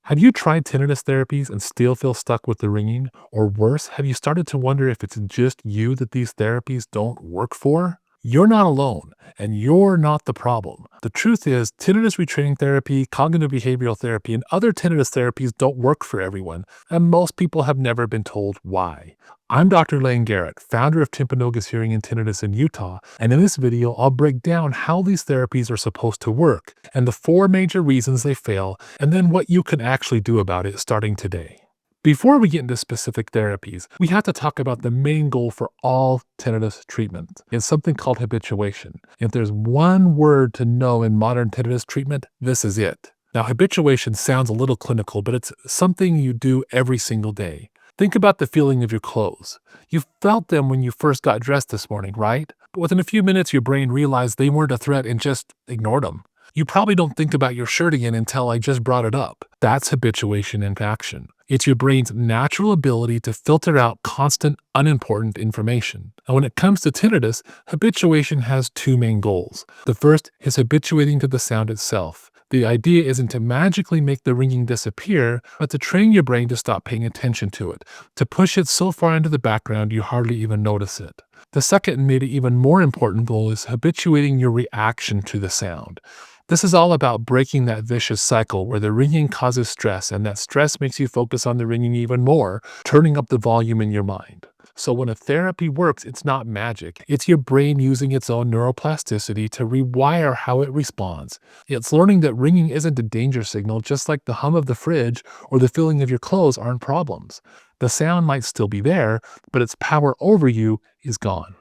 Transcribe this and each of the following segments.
Have you tried tinnitus therapies and still feel stuck with the ringing? Or worse, have you started to wonder if it's just you that these therapies don't work for? You're not alone, and you're not the problem. The truth is, tinnitus retraining therapy, cognitive behavioral therapy, and other tinnitus therapies don't work for everyone, and most people have never been told why. I'm Dr. Layne Garrett, founder of Timpanogos Hearing and Tinnitus in Utah, and in this video, I'll break down how these therapies are supposed to work, and the 4 major reasons they fail, and then what you can actually do about it starting today. Before we get into specific therapies, we have to talk about the main goal for all tinnitus treatment. It's something called habituation. If there's one word to know in modern tinnitus treatment, this is it. Now, habituation sounds a little clinical, but it's something you do every single day. Think about the feeling of your clothes. You felt them when you first got dressed this morning, right? But within a few minutes, your brain realized they weren't a threat and just ignored them. You probably don't think about your shirt again until I just brought it up. That's habituation in action. It's your brain's natural ability to filter out constant, unimportant information. And when it comes to tinnitus, habituation has 2 main goals. The first is habituating to the sound itself. The idea isn't to magically make the ringing disappear, but to train your brain to stop paying attention to it, to push it so far into the background you hardly even notice it. The second and maybe even more important goal is habituating your reaction to the sound. This is all about breaking that vicious cycle where the ringing causes stress and that stress makes you focus on the ringing even more, turning up the volume in your mind. So when a therapy works, it's not magic. It's your brain using its own neuroplasticity to rewire how it responds. It's learning that ringing isn't a danger signal, just like the hum of the fridge or the feeling of your clothes aren't problems. The sound might still be there, but its power over you is gone.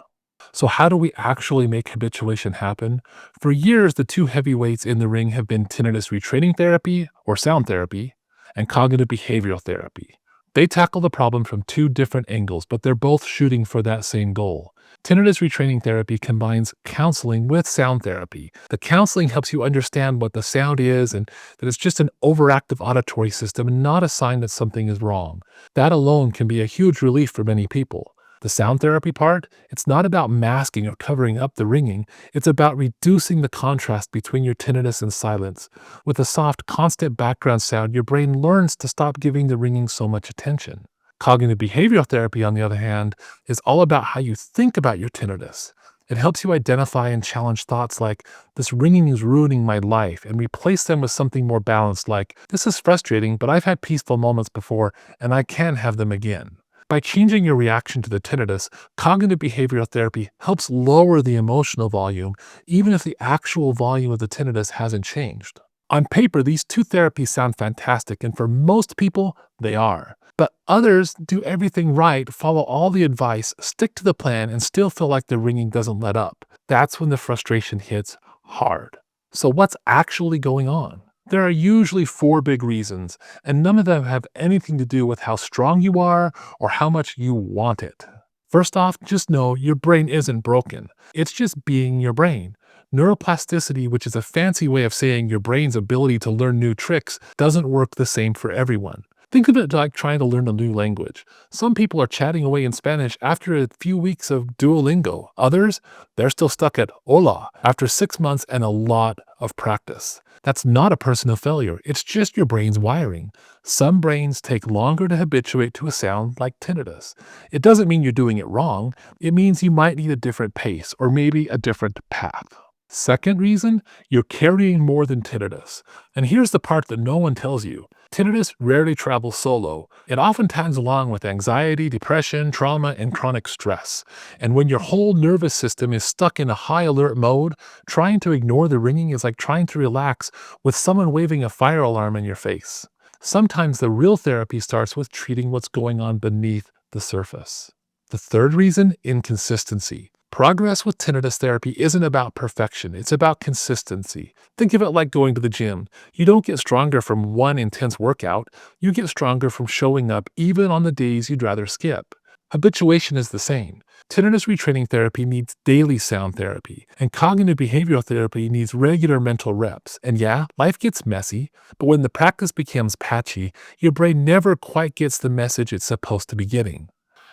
So how do we actually make habituation happen? For years, the 2 heavyweights in the ring have been tinnitus retraining therapy, or sound therapy, and cognitive behavioral therapy. They tackle the problem from 2 different angles, but they're both shooting for that same goal. Tinnitus retraining therapy combines counseling with sound therapy. The counseling helps you understand what the sound is and that it's just an overactive auditory system and not a sign that something is wrong. That alone can be a huge relief for many people. The sound therapy part, it's not about masking or covering up the ringing. It's about reducing the contrast between your tinnitus and silence. With a soft, constant background sound, your brain learns to stop giving the ringing so much attention. Cognitive behavioral therapy, on the other hand, is all about how you think about your tinnitus. It helps you identify and challenge thoughts like, this ringing is ruining my life, and replace them with something more balanced like, this is frustrating, but I've had peaceful moments before, and I can have them again. By changing your reaction to the tinnitus, cognitive behavioral therapy helps lower the emotional volume, even if the actual volume of the tinnitus hasn't changed. On paper, these 2 therapies sound fantastic, and for most people, they are. But others do everything right, follow all the advice, stick to the plan, and still feel like the ringing doesn't let up. That's when the frustration hits hard. So what's actually going on? There are usually 4 big reasons, and none of them have anything to do with how strong you are or how much you want it. First off, just know your brain isn't broken. It's just being your brain. Neuroplasticity, which is a fancy way of saying your brain's ability to learn new tricks, doesn't work the same for everyone. Think of it like trying to learn a new language. Some people are chatting away in Spanish after a few weeks of Duolingo. Others, they're still stuck at hola after 6 months and a lot of practice. That's not a personal failure. It's just your brain's wiring. Some brains take longer to habituate to a sound like tinnitus. It doesn't mean you're doing it wrong. It means you might need a different pace or maybe a different path. Second reason, you're carrying more than tinnitus. And here's the part that no one tells you. Tinnitus rarely travels solo. It often tags along with anxiety, depression, trauma, and chronic stress. And when your whole nervous system is stuck in a high alert mode, trying to ignore the ringing is like trying to relax with someone waving a fire alarm in your face. Sometimes the real therapy starts with treating what's going on beneath the surface. The third reason, inconsistency. Progress with tinnitus therapy isn't about perfection, it's about consistency. Think of it like going to the gym. You don't get stronger from one intense workout, you get stronger from showing up even on the days you'd rather skip. Habituation is the same. Tinnitus retraining therapy needs daily sound therapy, and cognitive behavioral therapy needs regular mental reps. And yeah, life gets messy, but when the practice becomes patchy, your brain never quite gets the message it's supposed to be getting.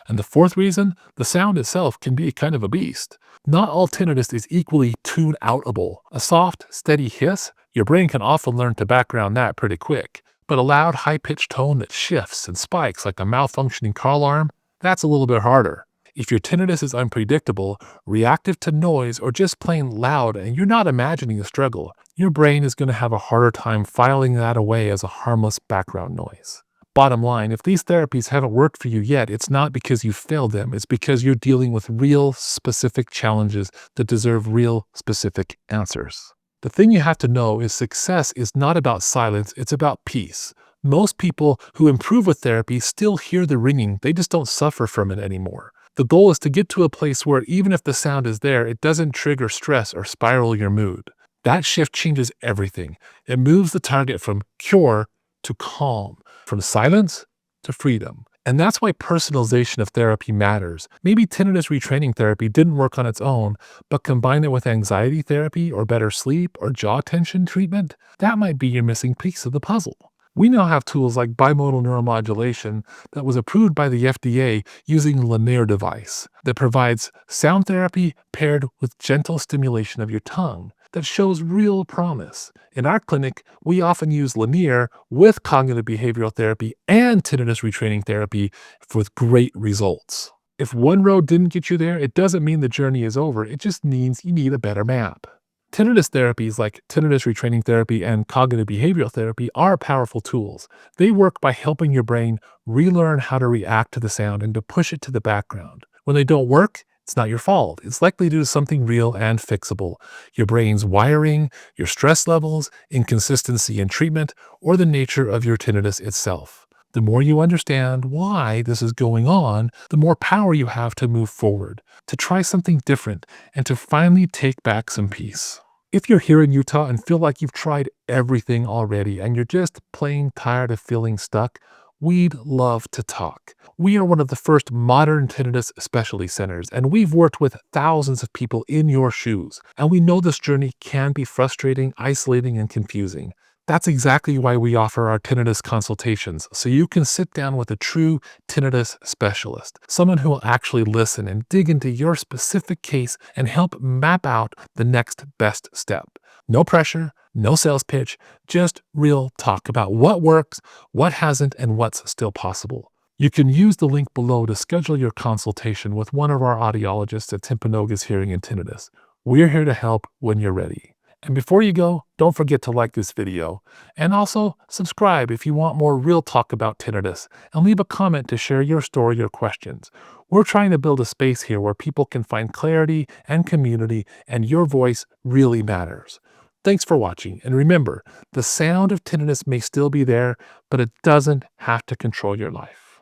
And the fourth reason, the sound itself can be kind of a beast. Not all tinnitus is equally tune-outable. A soft, steady hiss, your brain can often learn to background that pretty quick. But a loud, high-pitched tone that shifts and spikes like a malfunctioning car alarm, that's a little bit harder. If your tinnitus is unpredictable, reactive to noise, or just plain loud and you're not imagining a struggle, your brain is going to have a harder time filing that away as a harmless background noise. Bottom line, if these therapies haven't worked for you yet, it's not because you failed them. It's because you're dealing with real specific challenges that deserve real specific answers. The thing you have to know is success is not about silence, it's about peace. Most people who improve with therapy still hear the ringing, they just don't suffer from it anymore. The goal is to get to a place where even if the sound is there, it doesn't trigger stress or spiral your mood. That shift changes everything. It moves the target from cure to calm, from silence to freedom. And that's why personalization of therapy matters. Maybe tinnitus retraining therapy didn't work on its own, but combine it with anxiety therapy or better sleep or jaw tension treatment, that might be your missing piece of the puzzle. We now have tools like bimodal neuromodulation that was approved by the FDA using Lenire device that provides sound therapy paired with gentle stimulation of your tongue that shows real promise. In our clinic, we often use Lenire with cognitive behavioral therapy and tinnitus retraining therapy with great results. If one road didn't get you there, it doesn't mean the journey is over. It just means you need a better map. Tinnitus therapies like tinnitus retraining therapy and cognitive behavioral therapy are powerful tools. They work by helping your brain relearn how to react to the sound and to push it to the background. When they don't work, it's not your fault. It's likely due to something real and fixable. Your brain's wiring, your stress levels, inconsistency in treatment, or the nature of your tinnitus itself. The more you understand why this is going on, the more power you have to move forward, to try something different, and to finally take back some peace. If you're here in Utah and feel like you've tried everything already and you're just plain tired of feeling stuck, we'd love to talk. We are one of the first modern tinnitus specialty centers, and we've worked with thousands of people in your shoes. And we know this journey can be frustrating, isolating, and confusing. That's exactly why we offer our tinnitus consultations, so you can sit down with a true tinnitus specialist, someone who will actually listen and dig into your specific case and help map out the next best step. No pressure, no sales pitch, just real talk about what works, what hasn't, and what's still possible. You can use the link below to schedule your consultation with one of our audiologists at Timpanogos Hearing and Tinnitus. We're here to help when you're ready. And before you go, don't forget to like this video, and also subscribe if you want more real talk about tinnitus, and leave a comment to share your story or questions. We're trying to build a space here where people can find clarity and community, and your voice really matters. Thanks for watching, and remember, the sound of tinnitus may still be there, but it doesn't have to control your life.